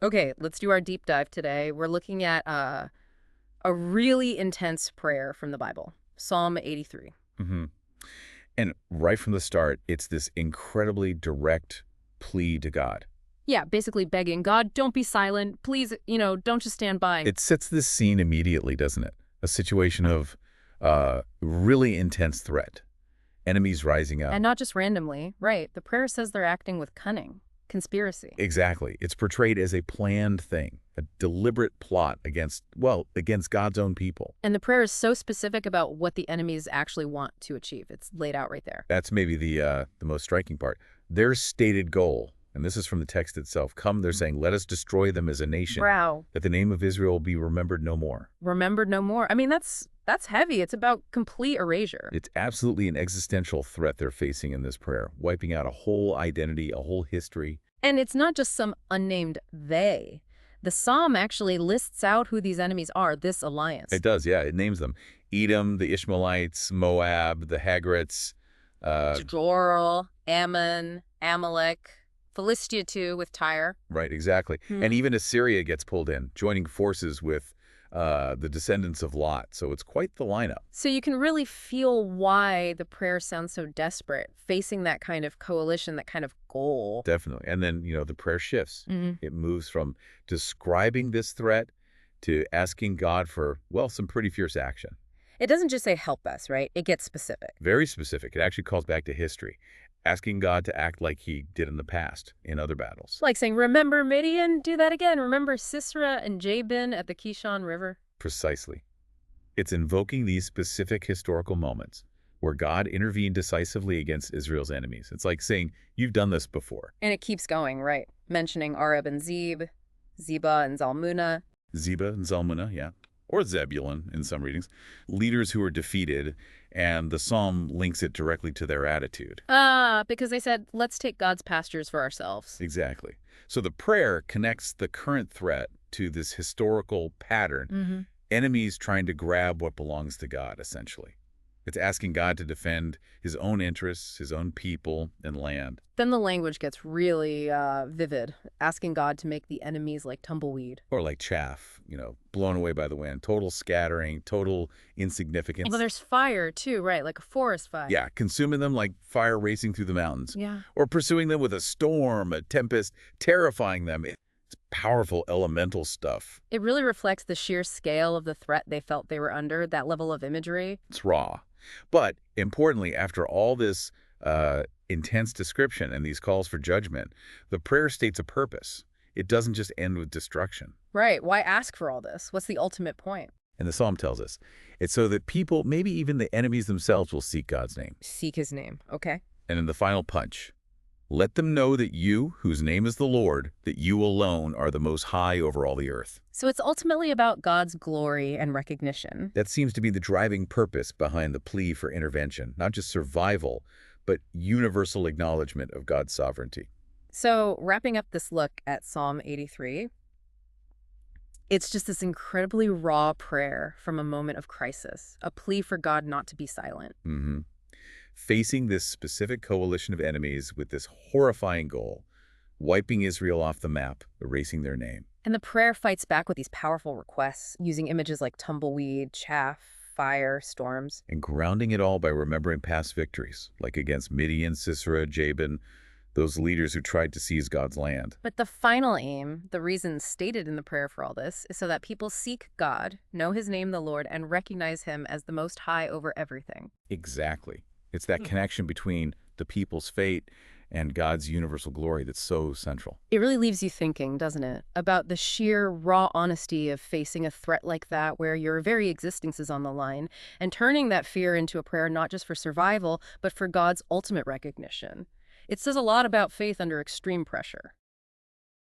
Okay, let's do our deep dive today. We're looking at a really intense prayer from the Bible, Psalm 83. hmm And right from the start, it's this incredibly direct plea to God. Yeah, basically begging, God, don't be silent. Please, don't just stand by. It sets this scene immediately, doesn't it? A situation of really intense threat, enemies rising And up. not just randomly, right. The prayer says they're acting with cunning, conspiracy. Exactly. It's portrayed as a planned thing, a deliberate plot against, well, against God's own people. And the prayer is so specific about what the enemies actually want to achieve. It's laid out right there. That's maybe the most striking part. Their stated goal, and this is from the text itself, they're saying, let us destroy them as a nation, Wow. that the name of Israel will be remembered no more. Remembered no more. I mean, that's heavy. It's about complete erasure. It's absolutely an existential threat they're facing in this prayer, wiping out a whole identity, a whole history. And it's not just some unnamed they. The psalm actually lists out who these enemies are, this alliance. It does, yeah. It names them. Edom, the Ishmaelites, Moab, the Hagrites. Jorel, Ammon, Amalek, Philistia too with Tyre. Right, exactly. And even Assyria gets pulled in, joining forces with the descendants of Lot. So it's quite the lineup. So you can really feel why the prayer sounds so desperate, facing that kind of coalition, that kind of goal. Definitely. And then, the prayer shifts. hmm It moves from describing this threat to asking God for, well, some pretty fierce action. It doesn't just say help us, right? It gets specific. Very specific. It actually calls back to history, asking God to act like he did in the past in other battles. It's like saying, remember Midian? Do that again. Remember Sisera and Jabin at the Kishon River? Precisely. It's invoking these specific historical moments where God intervened decisively against Israel's enemies. It's like saying, you've done this before. And it keeps going, right? Mentioning Arab and Zeb, Zeba and Zalmunna. Zeba and Zalmunna, yeah. Or Zebulun in some readings. Leaders who were defeated, and the psalm links it directly to their attitude. Because they said, let's take God's pastures for ourselves. Exactly. So the prayer connects the current threat to this historical pattern, enemies trying to grab what belongs to God, essentially. It's asking God to defend his own interests, his own people, and land. Then the language gets really vivid, asking God to make the enemies like tumbleweed. Or like chaff, blown away by the wind. Total scattering, total insignificance. Well, there's fire too, right? Like a forest fire. Yeah, consuming them like fire racing through the mountains. Yeah. Or pursuing them with a storm, a tempest, terrifying them. It's powerful elemental stuff. It really reflects the sheer scale of the threat they felt they were under, that level of imagery. It's raw. But importantly, after all this intense description and these calls for judgment, the prayer states a purpose. It doesn't just end with destruction. Right. Why ask for all this? What's the ultimate point? And the psalm tells us it's so that people, maybe even the enemies themselves, will seek God's name. Seek his name. Okay. And in the final punch, let them know that you, whose name is the Lord, that you alone are the most high over all the earth. So it's ultimately about God's glory and recognition. That seems to be the driving purpose behind the plea for intervention, not just survival, but universal acknowledgement of God's sovereignty. So wrapping up this look at Psalm 83, it's just this incredibly raw prayer from a moment of crisis, a plea for God not to be silent. Facing this specific coalition of enemies with this horrifying goal, wiping Israel off the map, erasing their name. And the prayer fights back with these powerful requests, using images like tumbleweed, chaff, fire, storms. And grounding it all by remembering past victories, like against Midian, Sisera, Jabin, those leaders who tried to seize God's land. But the final aim, the reason stated in the prayer for all this, is so that people seek God, know his name, the Lord, and recognize him as the Most High over everything. Exactly. It's that connection between the people's fate and God's universal glory that's so central. It really leaves you thinking, doesn't it, about the sheer raw honesty of facing a threat like that where your very existence is on the line and turning that fear into a prayer not just for survival, but for God's ultimate recognition. It says a lot about faith under extreme pressure.